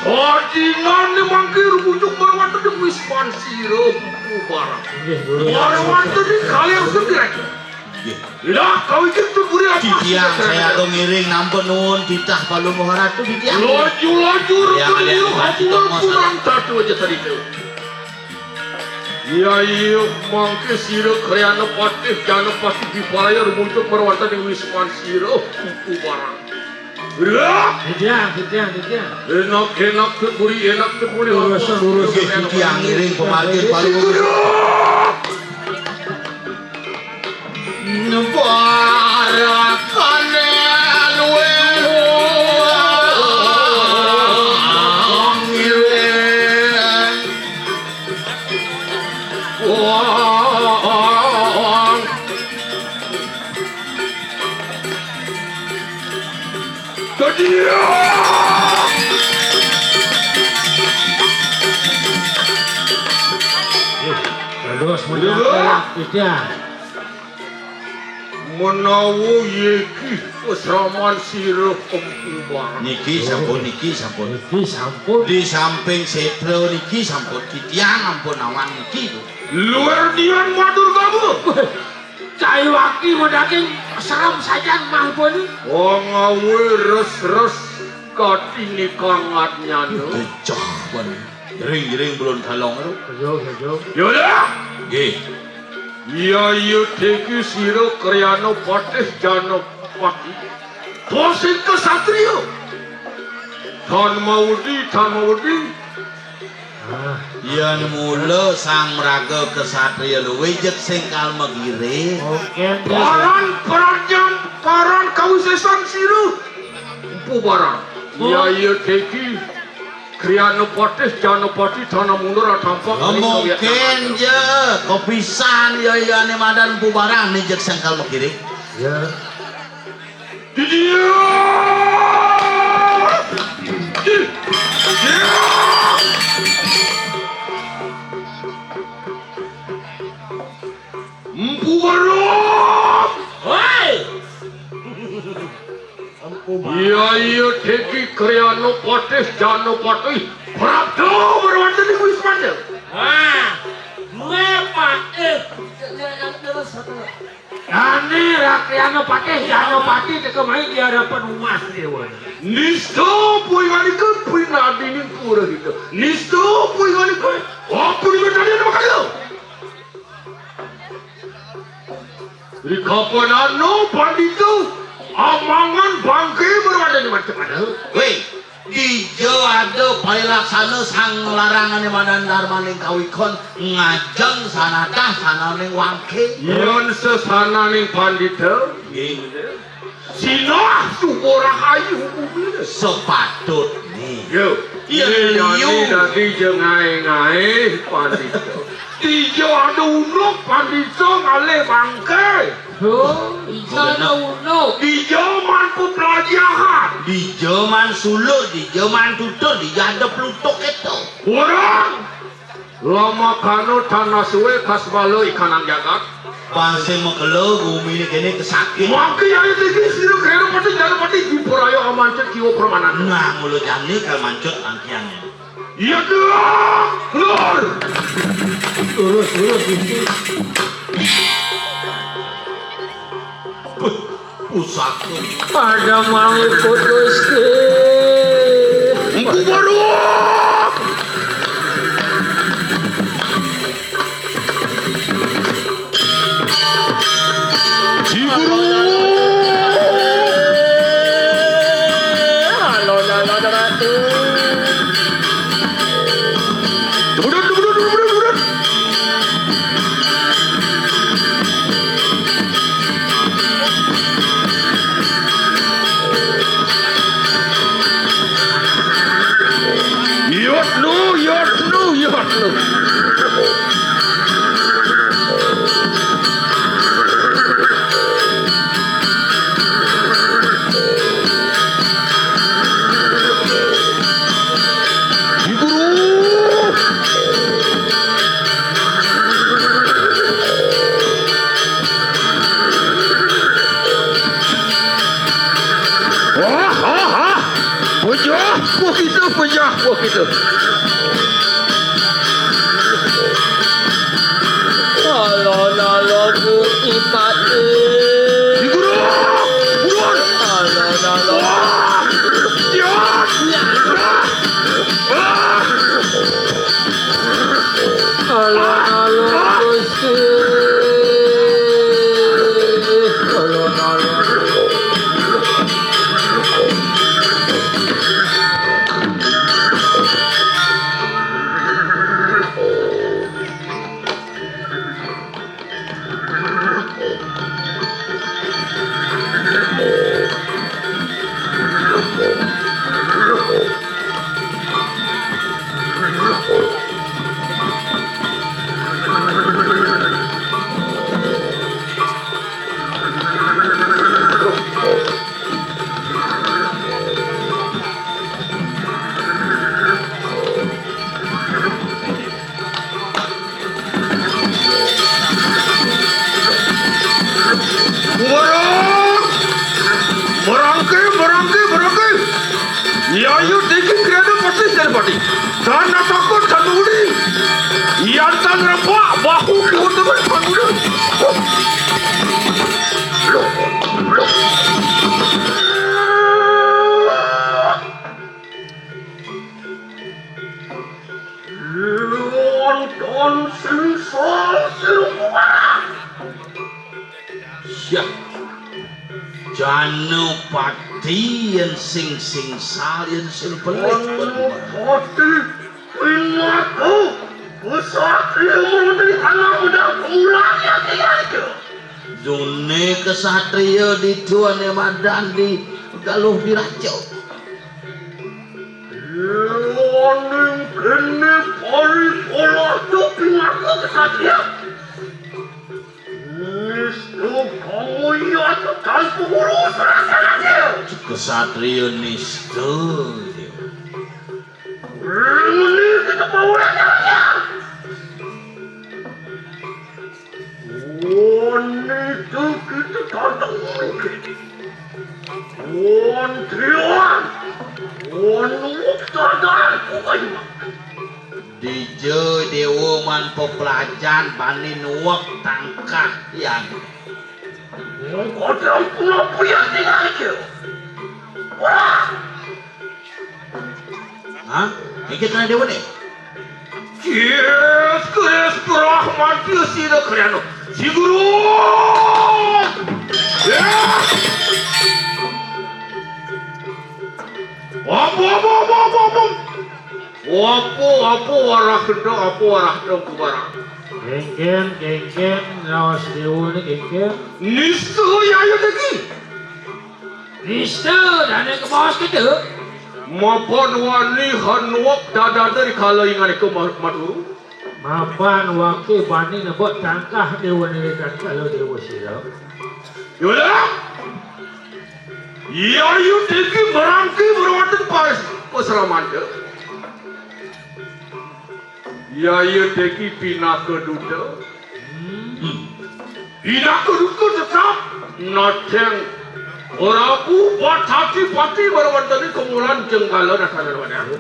Bajingan ni mangkir bujuk marwata di wisman siro barang. Marwata di kalian sendiri. Lah kau ikut beri apa? Titiang saya tuh ngiring nampun nuwun titah palu mohorat tuh titiang. Laju keliru aku kurang satu aja tadi tu. Ya iya mangke siro kriana patih jana pasti dibayar bujuk marwata di wisman siro barang. Titiang. Enak beri Lurus titiang ngiring pemarkir palu mohorat. Barakane luwe ngiring wong Tadia terus menyapa tidak menawu yeki pesraman sirah kempubar niki sampun ini sampun di samping setro niki sampun titiang ampun awang niki luar dian madur kamu cai waki medaging serem saja mampun wong awe res katini kangatnya no gecah ban jering belum kalong yo yaudah nggih iya teki siro kriano patih jano pati posing kesatrio tan maudi yen mula sang mraga kesatria luwih jek sing kalma gire oke paran kawisesan siro empu barang iya teki kriano patih jano pati tanah mundur tampak mungkin je kopisan ya ane madan pubaran nih jek sangkal makiri ya dia empu barang woi iya teki kriano patih jano patih prapto berwanda di wismanya Ani rakyatnya pakai jano pati kemarin di hadapan umat dewa. Nisto puinganikan puinadinin pura gitu. Nisto puinganikan apa dengan tadi nama kalian? Di kapan ano bandito amangan bangke berada di mana? weh Ijo ada pailaksana sang larangan di madan darmaning kawikon ngajeng sanatah sananing wangke Yon sesana ning pandita nggih Sino subora hayu hukumnya sepatut nih Yo Iya, dadi jengai-ngai pandita Tijo ada unuk pandita ngale bangke Ijo uno. Di zaman pelajaran di zaman sulut di zaman tutut di jadep lutuk itu orang lama kano tanah suwe kasbalo ikanan jagat bangsa mekelo bumi ini kene kesakit maki ayo tinggi siru kero pati jaro pati dipurayo amancet kiwo permanan nah mulut jani kalmancut angkiannya iya dong lor Urus pusatku ada mau putus Engku baru Ciburu pejah wah gitu. Alon-alon putih pati. Guru, buruan. Alon-alon. Alon-alon Gusti. Alon-alon. Merangkai. Ya, you taking creative practice everybody. Jangan takut kanuri. Yang tak rampak bahu diuntukkan kanuri. Nonton sensor serupa. Ya. Jano pati yang sing salin sing pelik. Pati ingatku kesatria menjadi anak muda pemulanya itu. Dune kesatria di tuan Madan di Galuh Dirajo. Lewaning kene pari pola tu pingaku kesatria. Nistu kamu ya tanpa urus rasanya. Kesatria nistu. Ini kita bawa saja. Wanita kita datang mungkin. Wan triwan. Wan muktadar kubayma. Dijo dewa man pepelajan bani nuwak tangkah yang. Kau pula punya tinggal ke. Wah. Hah? Ini kena dewa nih? Yes, Rahman sida kalian. Siguru. Ya. Apa warah kedok kubarang. Genggen, lawas dewa ni genggen. Nistu ya ayo lagi. Nistu, dan ke bawah kita. Mapan wani hanwak dada dari kalaingan ke maduru. Mapan waki bani nebot tangkah dewa ni kan kalau dewa sirap. Yola. Ya ayo lagi merangki berwatan pas peseraman ke. Ya ayo lagi pindah ke duda. Pindah ke duda tetap noteng. Oraku buat hati pati berwatan ini kemulan jenggalan asal berwadah.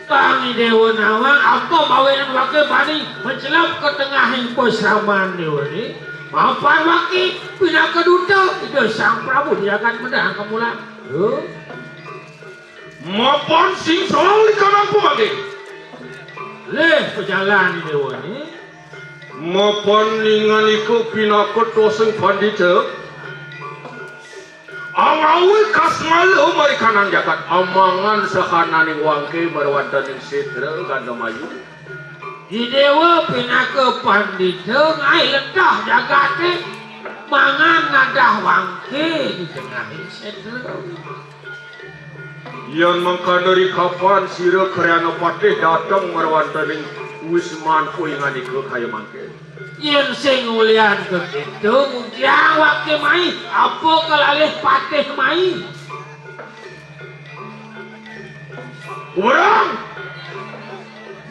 Tangi dewa nawang apa bawain waki bani mencelap ke tengah peseraman dewa ni. Mapan waki pindah ke duda. Itu sang Prabu dia akan menang kemulan. Mapan sing soal di kanan pemagi. Leh perjalanan dewa ni. Mapan ningan iku pindah ke toseng pandita. Amawi kasmalu mari kanan jagat amangan sehananing wangke berwantaning sitra gandamayu. Di dewa pindah ke pandita ngai ledah jagate mangan ngadah wangke di tengah sitra. Yang mangkanari kapan sira karyana patih datang berwantaning wisman kuingan iku kaya mangke. Yang sing ulian ke itu mungkin wake mai apa kelalih patih mai orang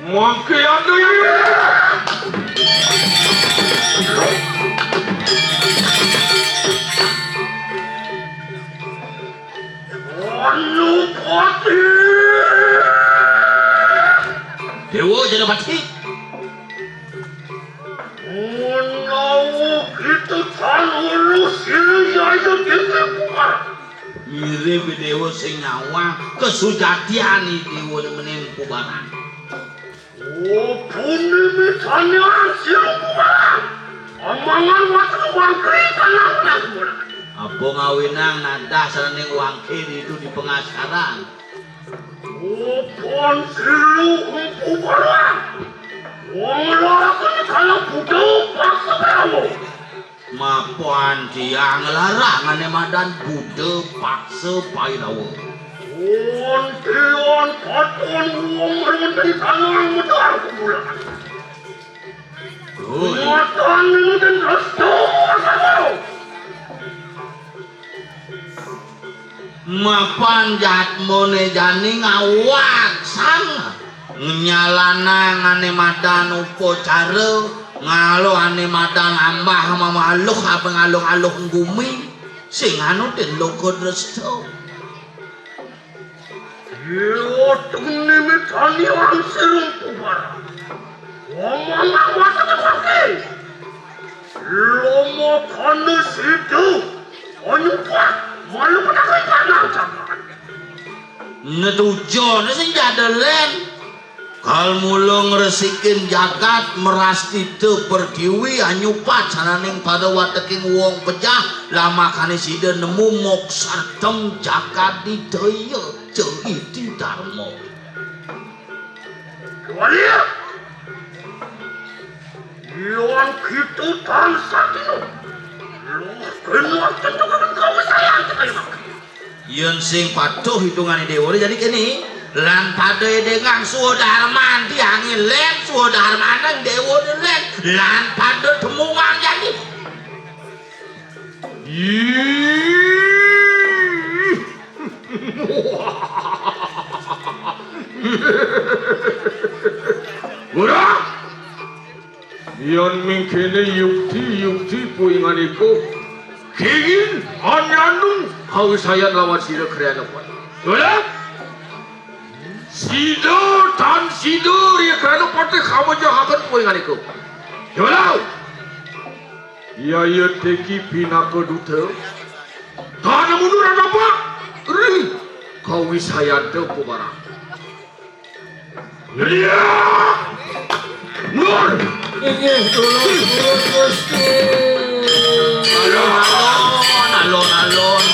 mangke ada yang anu patih dewa jadi pati itu tan urus ini aja gitu mirip dewa sing nyawang kesujatian nih dewa menempuh barang punimi tanya hasil barang omongan waktu wangkri tanah apa ngawinang nada seneng wangkir itu di pengasaran pon silu umpu barang ngelakuin kalau butuh paksa kamu mapuan dia ngelarangan emadan bude paksa pairawa Tiyon patun uang menjadi tangan mudah kebulan. Matan ini dan restu kamu. Mapan jahat mone jani ngawak sang nyalana ngane madan upo cara ngalo ane madan ambah mamaluk apa ngaluk-aluk ngumi sing anu den lokod restu Yo tunimi tani angsirum kubara. Ngomong awas kaki. Lomo kanu situ. Onyupa malu padakai tanah jangan. netujo sing jadelen kal mulung resikin jagat meras itu perdiwi anyupat sananing pada wateking wong pecah lama kane sida nemu moksar tem jagat didaya ceiti darmo Walia Iwan kitu tan satino Loh kenal tentukan kau sayang sekali mak yen sing patuh hitungane dewa jadi kene lan padhe dengan sudarman tiang len sudarman nang dewa len lan padhe temuan jadi Ura Yan mingkene yukti puinganiku Kegin anyandung Hau saya lawan sida kreana kuat Ura Sido tan sido dia kerana partai kamu jahakan puinganiku Yolau Ya ya teki pinaka duta Tanah mundur ada apa? Ri Kau wisaya depu barang Ria Nur alon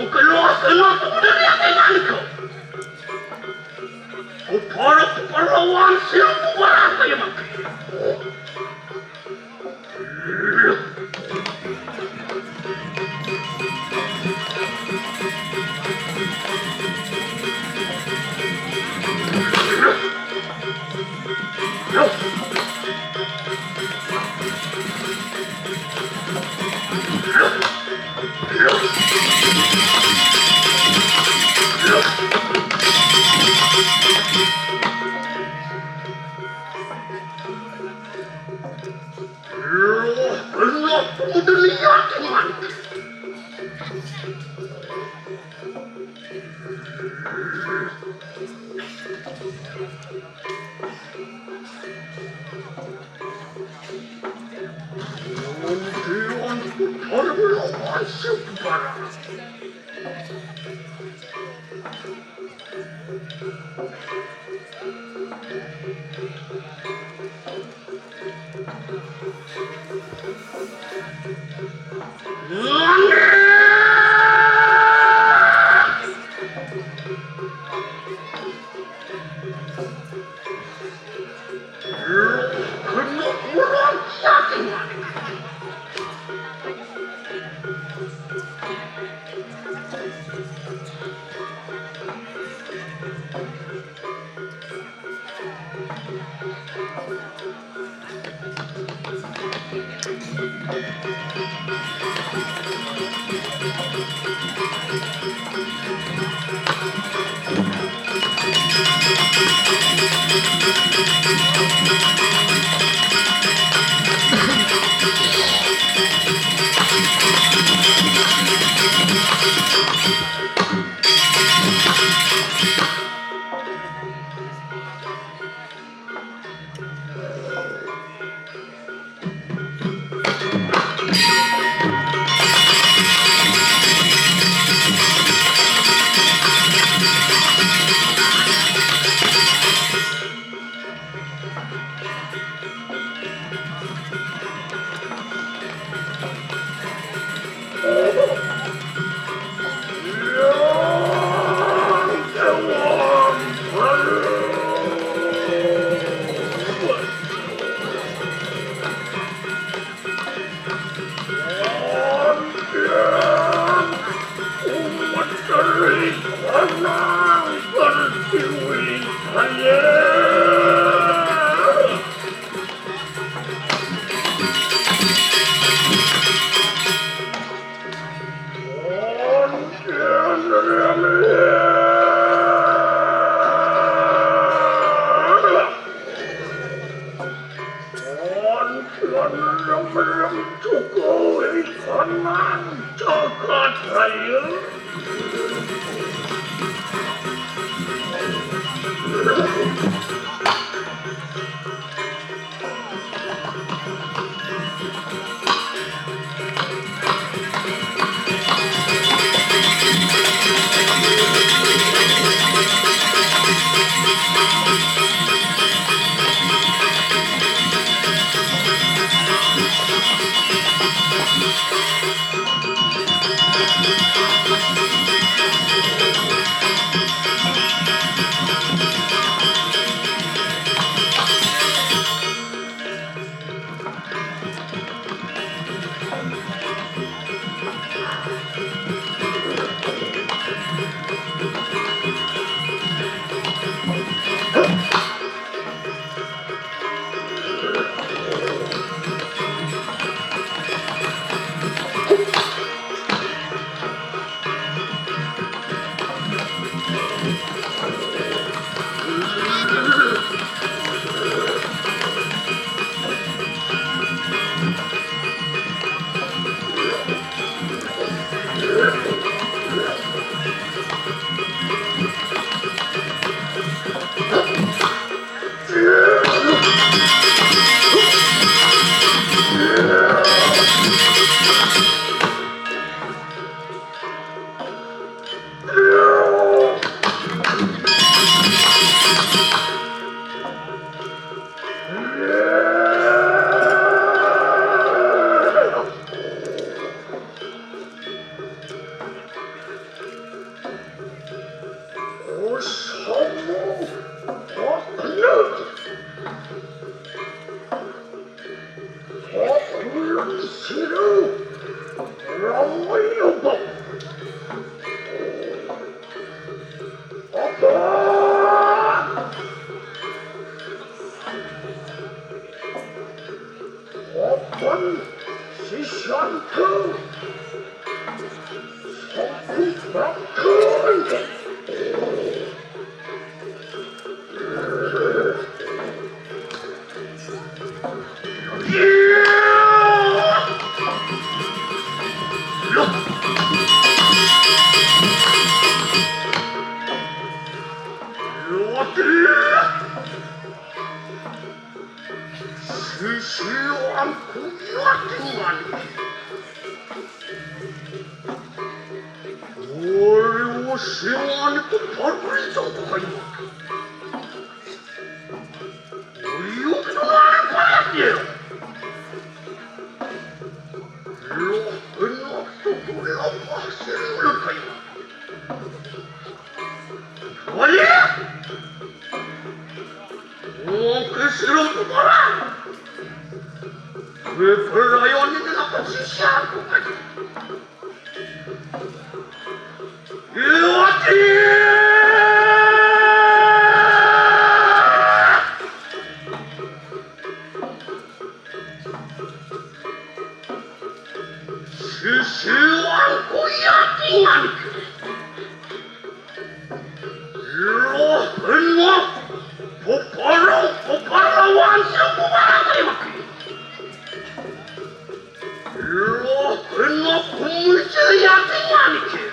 Keluar dari akinanku. Para pahlawan siapa barang kaya mati. Udah lihat teman. siluan kuat dengan siluan itu berbeda kayu. Yuk kenapa dia? Lo kenapa tuh apa siluan kayu? Wali? Oh, kesiluan itu orang. Berayon ini apa sih siapa kan? Iwati! Sisiwanku yakingan. Loh, benar. Peparawan siapa barang terima. Loh, benar. Muncul yakingan ini.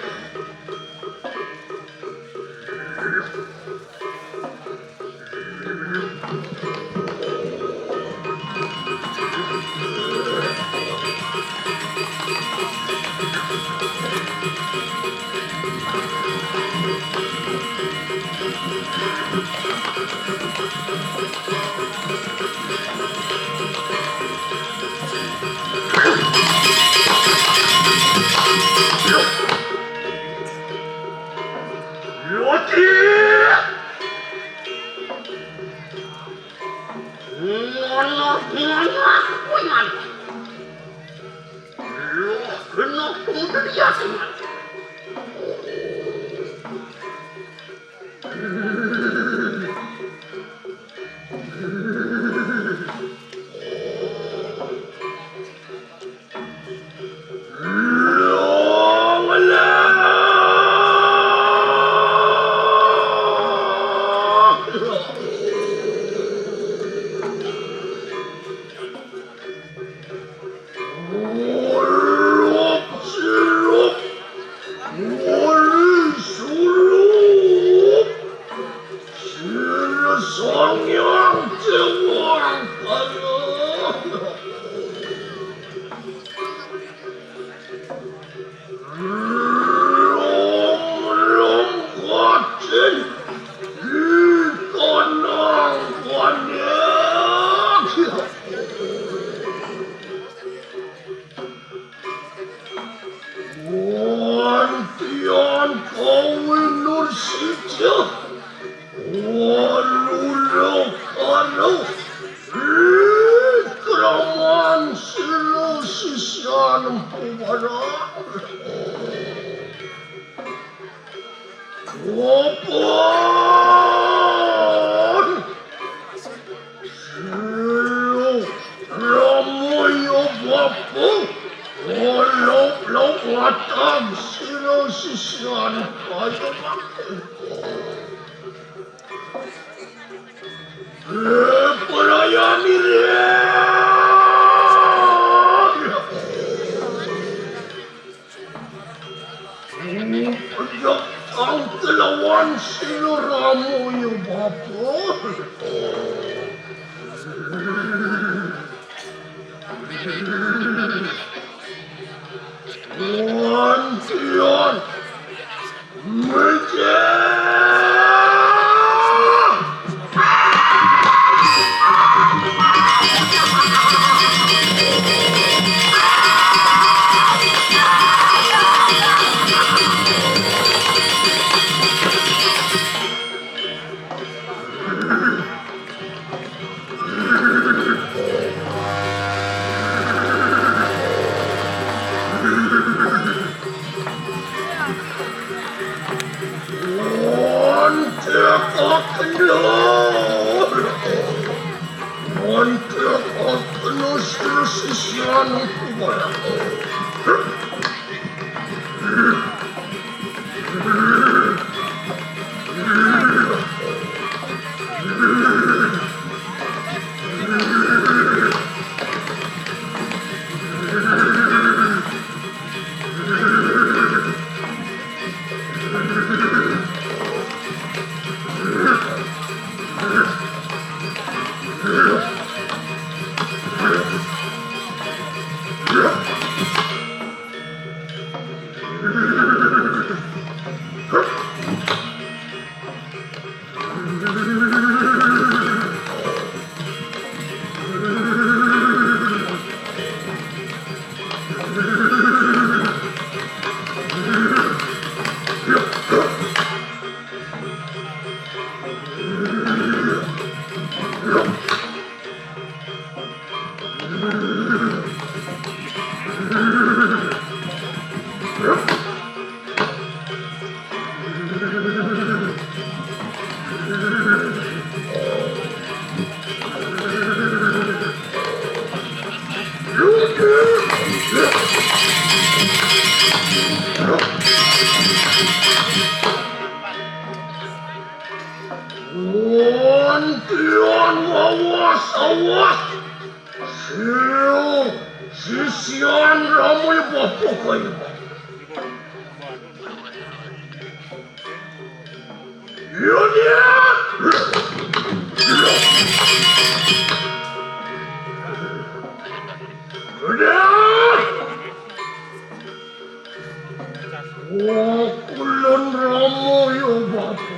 Wantian awas awas. Sisian ramai bapa kayu. Ya dia. Udah. Oh, kulon ramai bapa.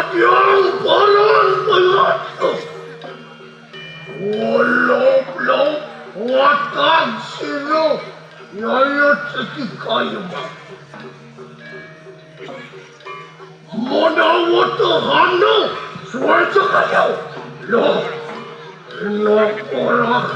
Yang paling berat Walau Watag sino Yayat sa kikaya ba Manawat ang hano Suwerte kayo Lo Inakulak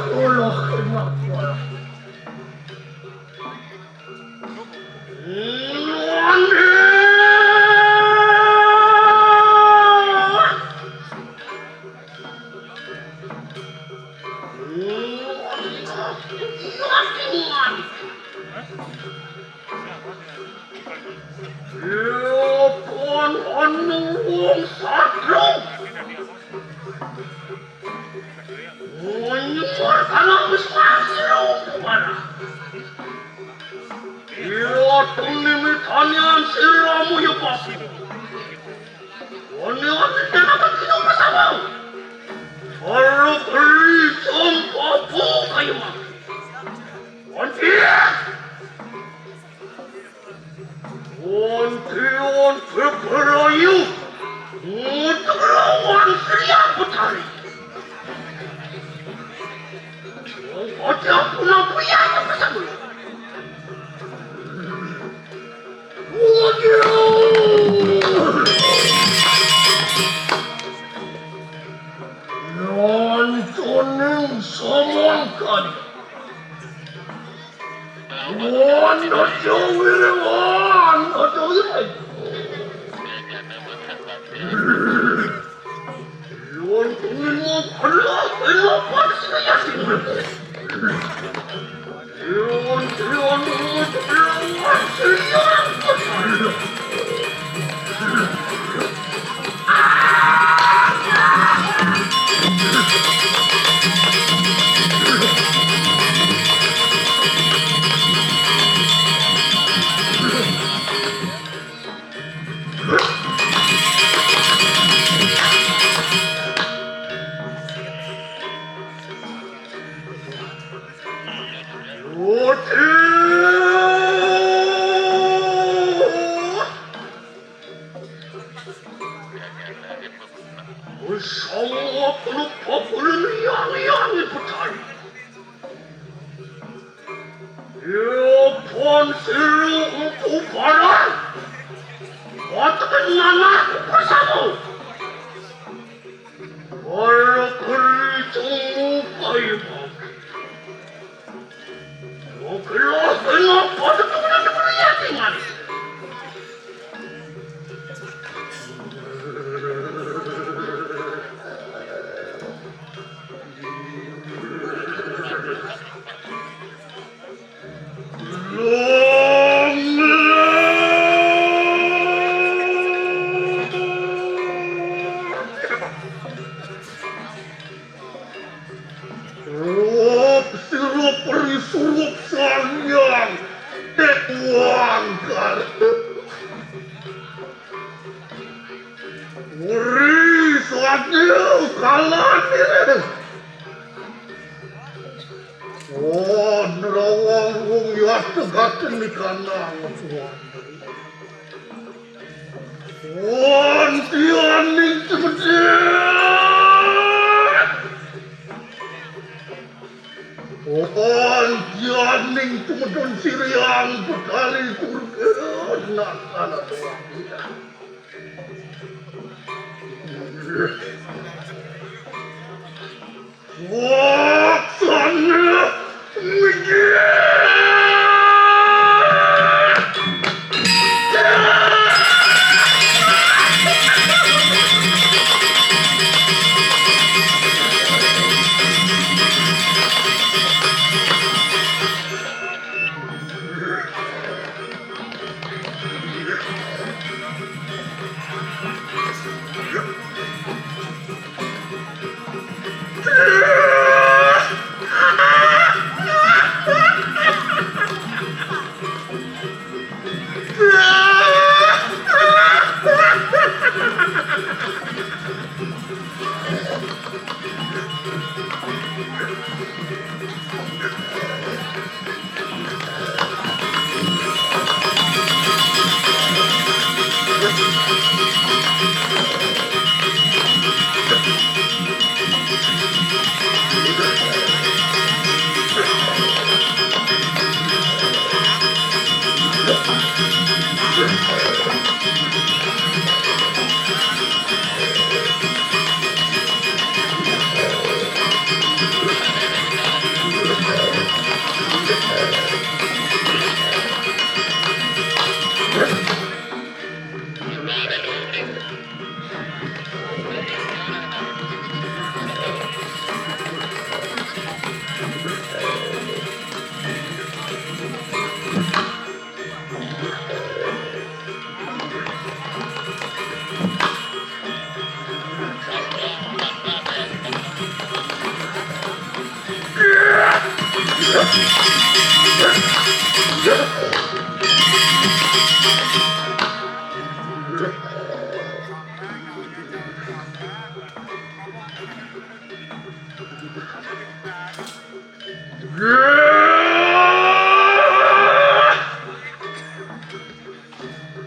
Oh, nerawang ya tegakan di kanan Wantian ning cemedek Wantian ning cemedon siriang bekali kurgen nakana doang Waksana Miguel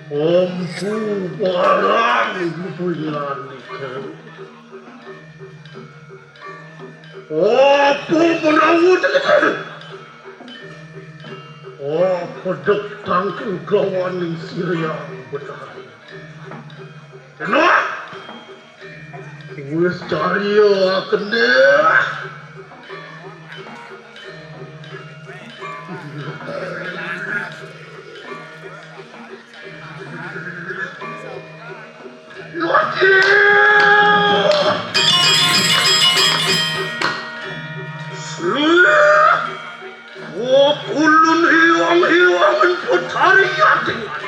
Ompu barang bulan Apa menawut Apa dek tangking gawan yang siriang betari Kenapa? Wis cari akan dia Kulun hilang-hilangan putari yatingan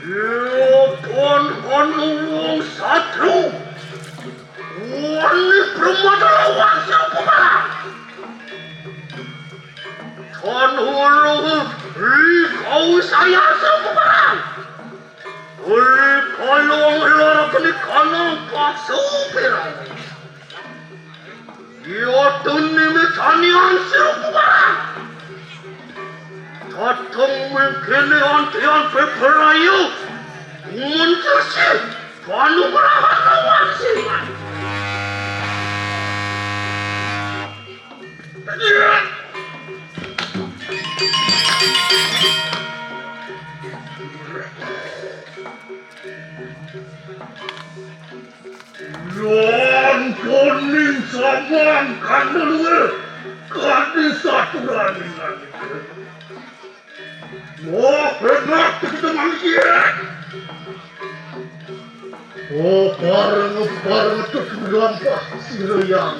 Yopon wong satu Wani permata lawan siapa Kan hulu kau saya siapa Uli kalong lara kini kanang paksu pirang Yotun nimi tanian sirupubaran Tatang mengkini antian peperayu Muncul si Panu berahan lawan singan Yon kuning samang kandelwe Kadi satu raningan Mau penak kita manusia Parang tergampah sirayang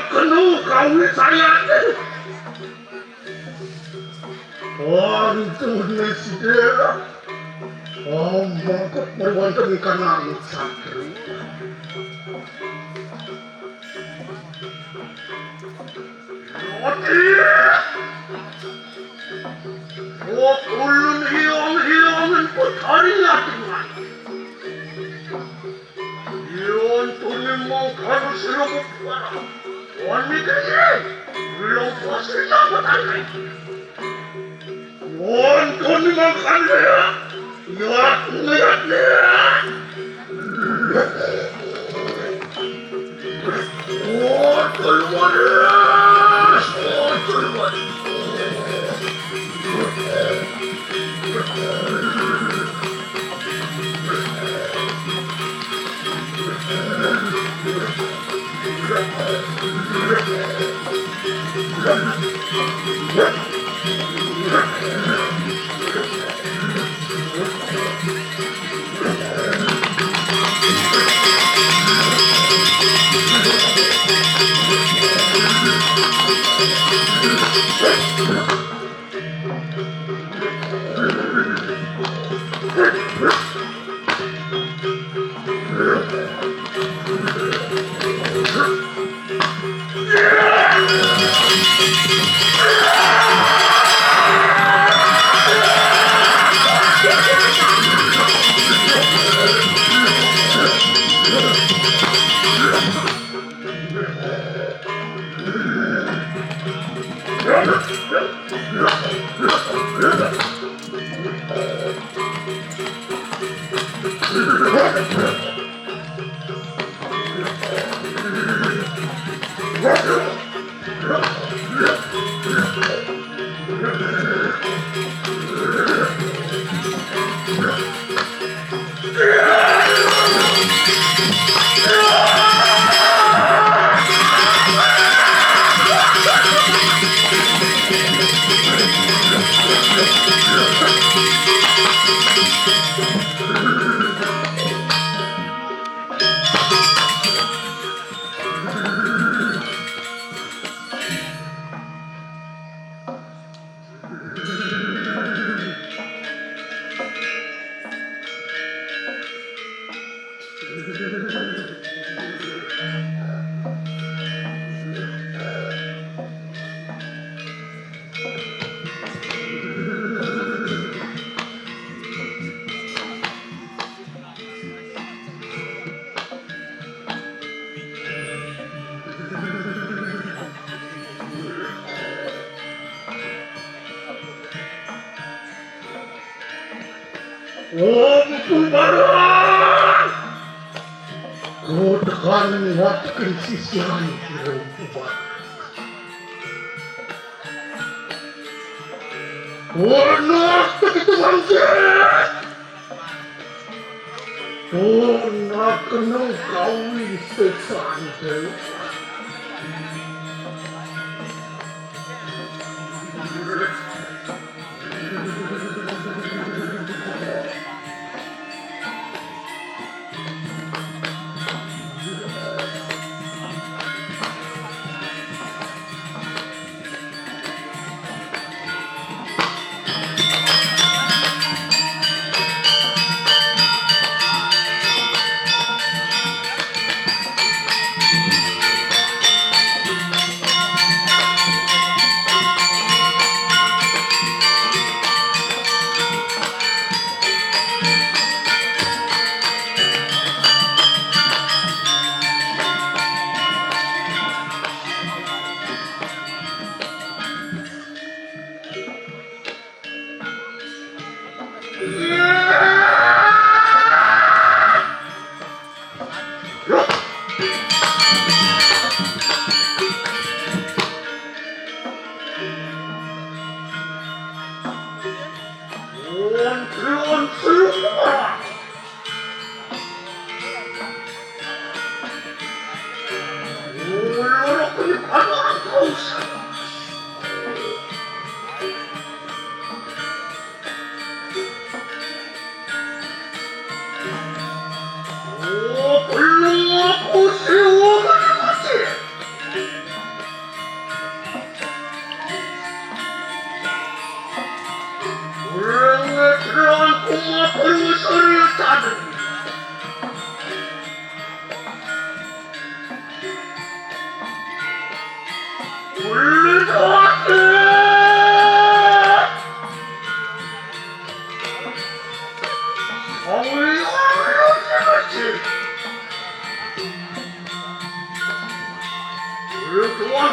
Kenu kawi saya Antunes dia mangkuk berwanten kanang satri Yoti ulun hilang-hilangan putari yatingan 들어보고 와라. 원미들이 물렁버스를 잡아달래. 원돈만 갈래야. 야. 돌머리. Bubaran! Kau tekan waktu sisihan bubaran. Warna begitu bangkit. Warna kena kawin sesantai.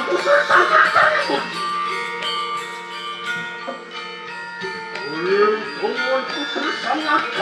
aku sesamanya. Untukku sesamanya.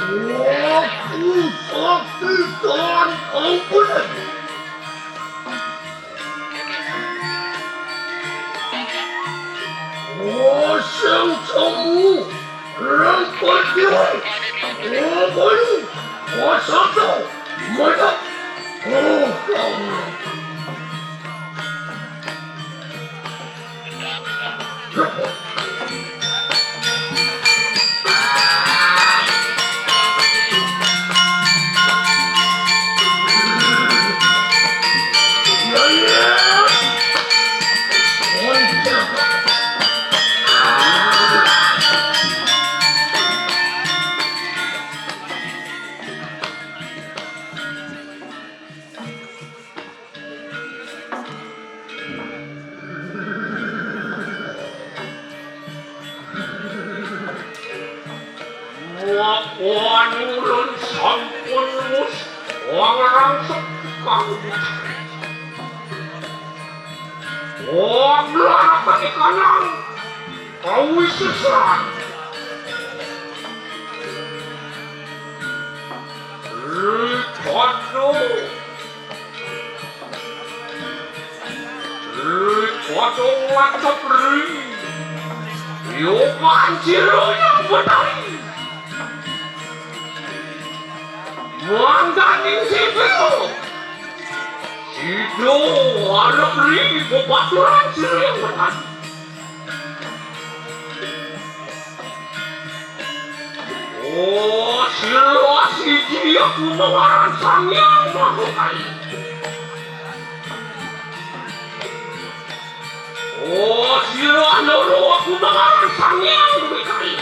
Aku saktikan kau benar. Sang kamu rampat dia. Baru satu mana? Kamu. Lakuan ulun sampun mus orang sekang belah bagi kanang kau sesat Kodo wajah beri Yokan ciro yang benar Mangganing sipil Sido anak beri Bepaturan ciro yang benar Oh ciro asiji aku mengarang sang yang mahukai Oh, siro anoro aku mengarang sang yang berkali.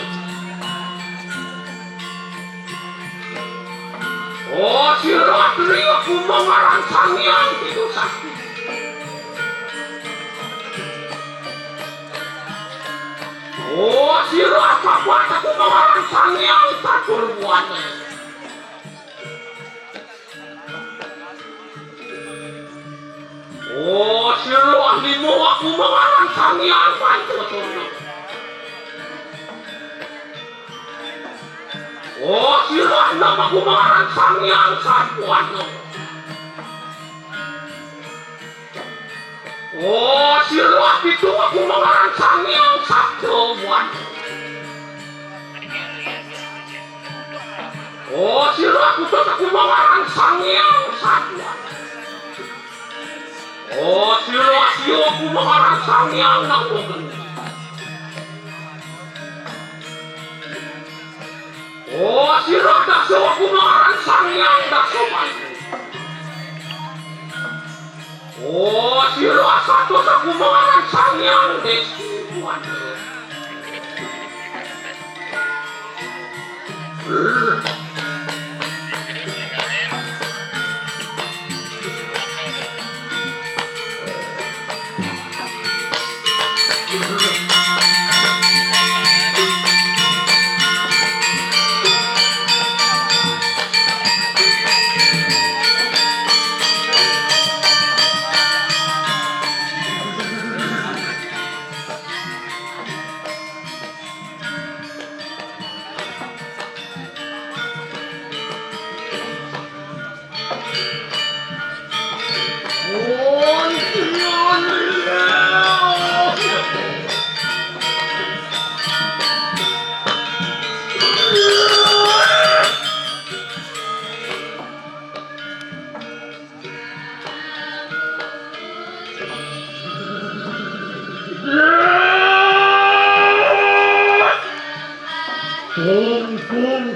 Oh, siro atri aku mengarang sang yang tidak sakti. Oh, siro apa-apa aku mengarang sang yang tak berbuatnya. Oh, siro ahlimu aku mengarang sang yang pancotono. Oh, siro ahlam aku mengarang sang yang satuano. Oh, siro ahlitu aku mengarang sang yang satuan. Oh, siro aku mengarang sang yang satuan. Oh, silo aku mengarang sang yang nakugen. Oh, silo daso aku mengarang sang yang dasoman. Oh, silo asatos aku mengarang sang yang destuan.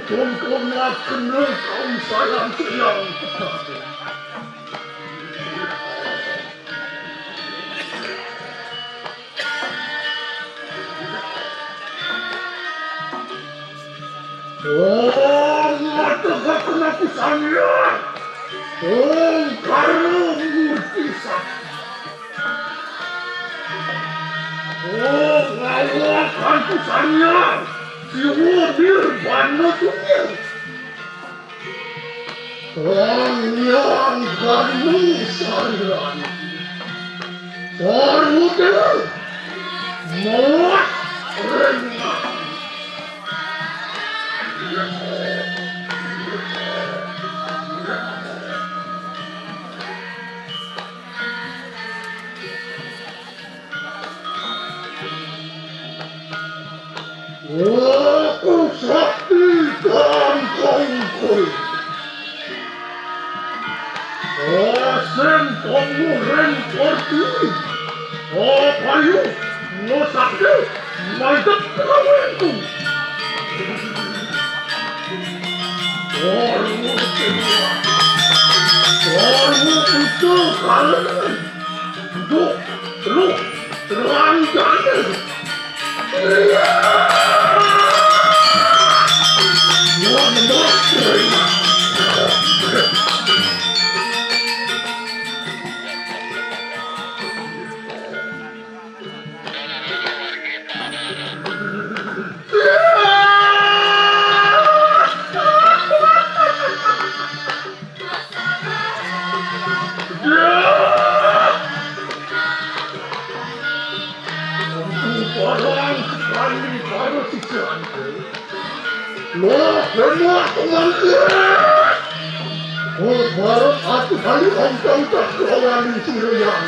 Tung akan kaum sayang siang tetapi Oh, matagak na ko sa niya! Oh, karong murtisa! Oh, ngawakan ko sa niya! Siwudir bano dunia. Ang yang ganung sarian. Saruder. Muat renang. Sen kamu ren portui. Payu, mo sakde, mantap kawanku. Kamu semua, kamu itu kalian. Duk, terang jalan. Orang sekali baru sisaan. Loh, semua teman-teman. Baru satu kali ontong tak kawan yang.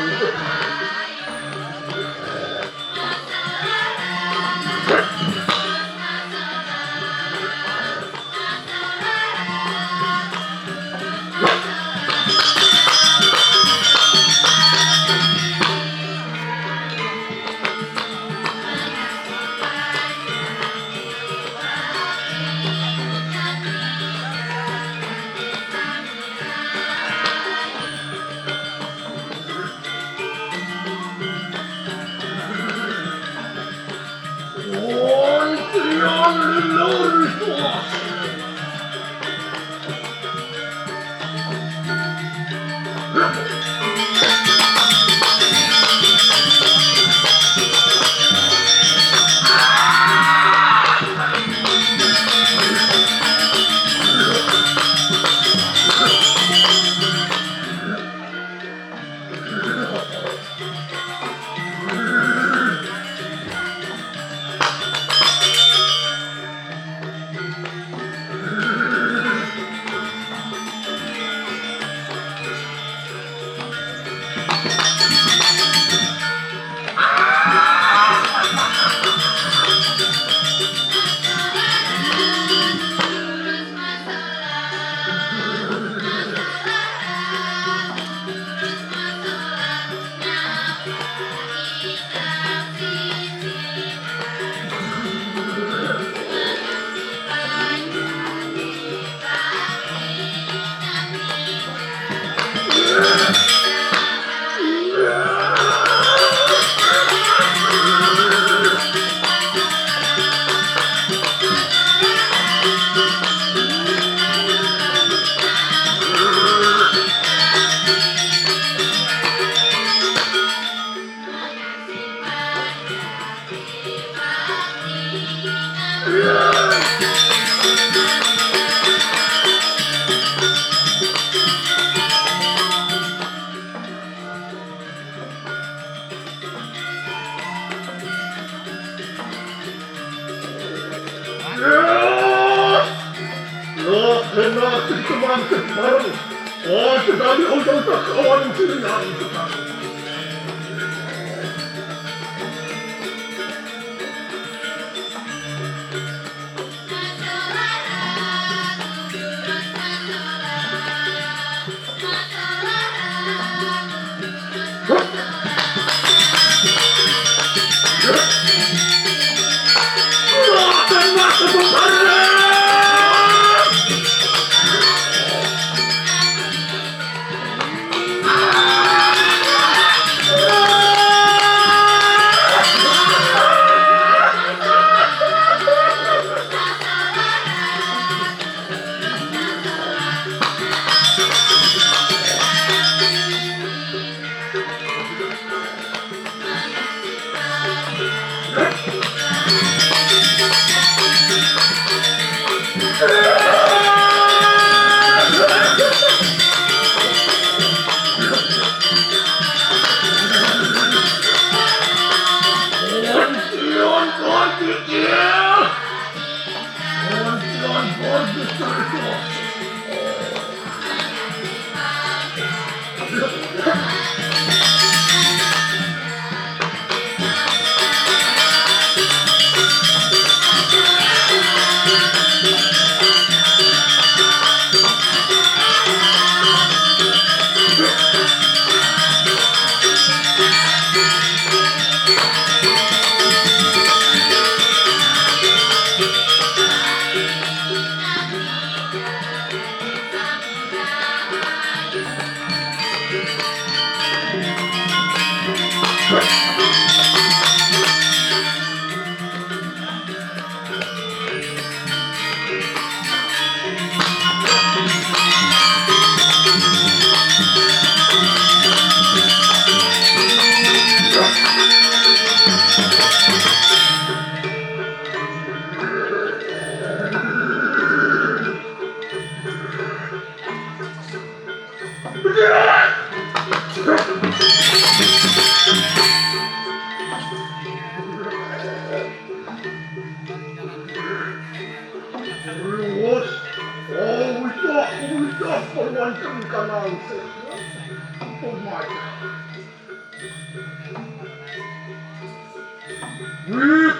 Teman baru, sekali untuk kawan yang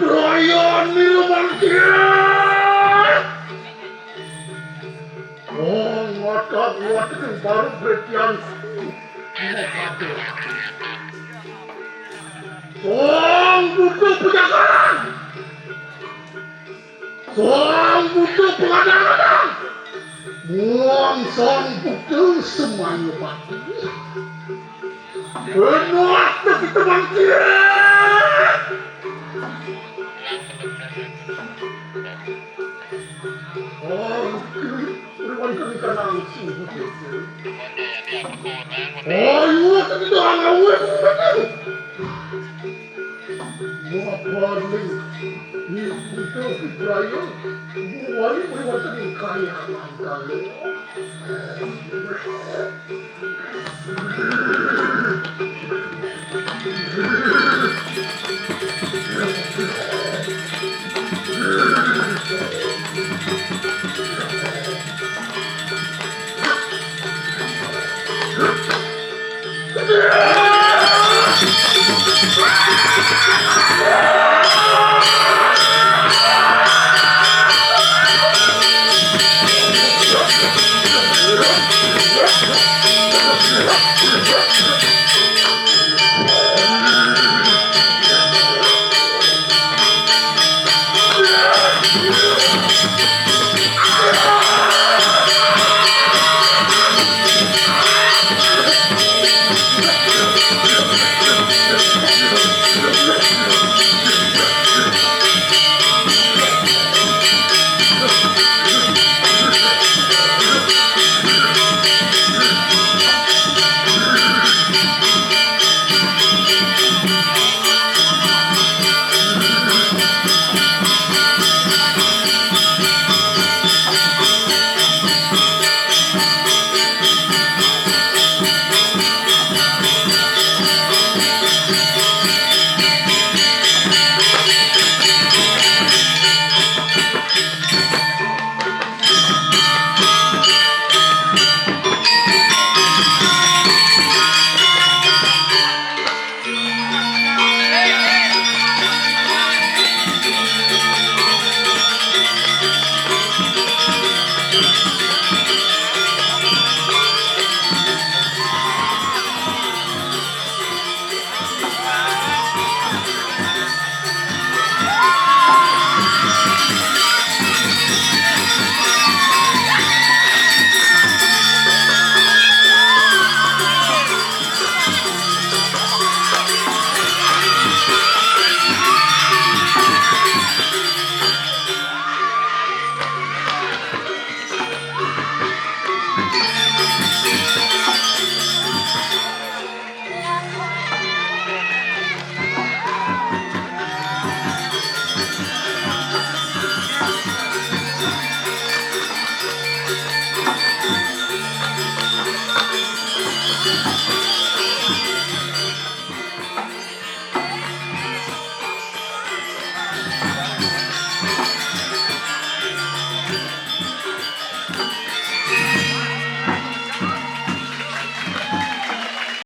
Perayaan minuman kiat. Oh, ngotot baru bertian. Song butuh penjagaan. Song butuh pengadaran. Muang song butuh semuanya pasti. Benuat kita bangkit. Oh, berwan kami kanang sungguh. Oh, iya tapi dah ngawe. Mua paling ni itu Ibrahim. Muari berwan kami kaya kali.